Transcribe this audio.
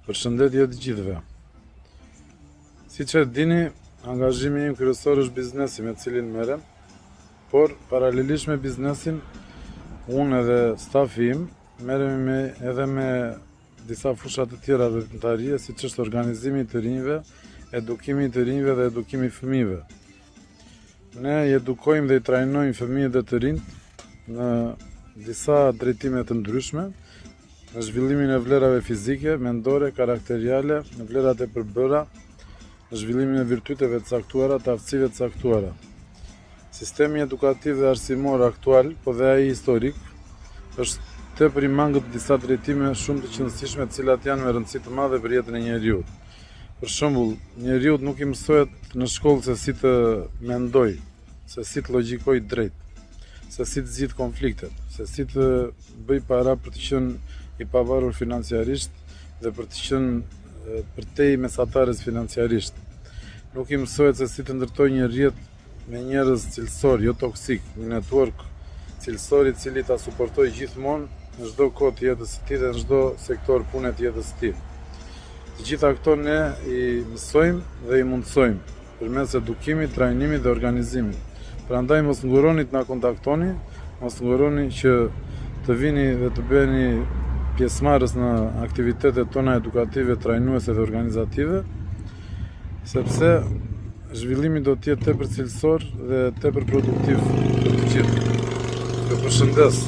Përshëndetje të gjithëve. Siç e dini, angazhimi im kryesor është biznesi me cilin merrem, por paralelisht me biznesin, unë edhe stafi im merremi edhe me disa fusha të tjera veprimtarie, siç është organizimi i të rinjve, edukimi i të rinjve dhe edukimi i fëmijëve. Ne i edukojmë dhe i trajnojmë fëmijët dhe të rinjt në disa drejtime të ndryshme, në zhvillimin e vlerave fizike, mendore, karakteriale, në vlerat e përbëra, në zhvillimin e virtyteve të caktuara, të aftësive të caktuara. Sistemi edukativ dhe arsimor aktual, po dhe ai historik, është tepër i mangët disa drejtime shumë të qëndësishme, të cilat janë me rëndësi të madhe për jetën e njeriut. Për shembull, njeriu nuk i mësohet në shkollë se si të mendoj, se si të logjikoj drejt, se si të zgjidh konfliktet, se si të bëj para për të qenë i pavarur financiarisht dhe për të qenë përtej mesatarës financiarisht. Nuk i mësohet se si të ndërtoj një rrjet me njerëz cilësor, jo toksik, një network cilësor i cili ta suportoj gjithmonë në çdo kohë të jetës së tij dhe në çdo sektor pune të jetës së tij. Të gjitha këto ne i mësojmë dhe i mundsojmë përmes edukimit, trajnimit dhe organizimit. Prandaj mos nguroni të na kontaktoni, mos nguroni që të vini dhe të bëheni pjesëmarrës në aktivitetet tona edukative, trajnuese dhe organizative, sepse zhvillimi do të jetë tepër cilësor dhe tepër produktiv për të gjithë. Ju përshëndes.